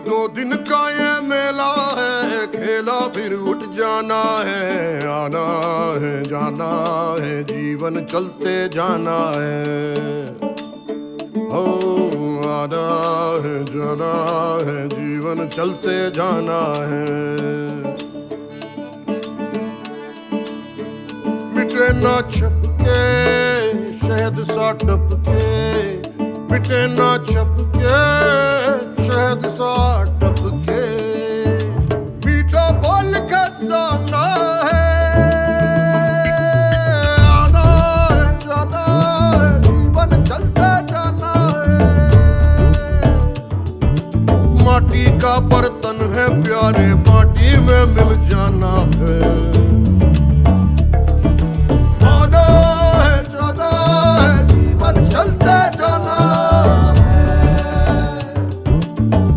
दो दिन का ये मेला है, खेला फिर उठ जाना है। आना है जाना है, जीवन चलते जाना है। हो आना है जाना है, जीवन चलते जाना है। मिटे ना छप के शहद सा टपके, मिटे ना छप के शहद सा टपके। मीठा बोल के जाना है, आना है जाना है, जीवन चलते जाना है। माटी का बर्तन है प्यारे, माटी में मिल जाना है। आना है जाना है, जीवन चलते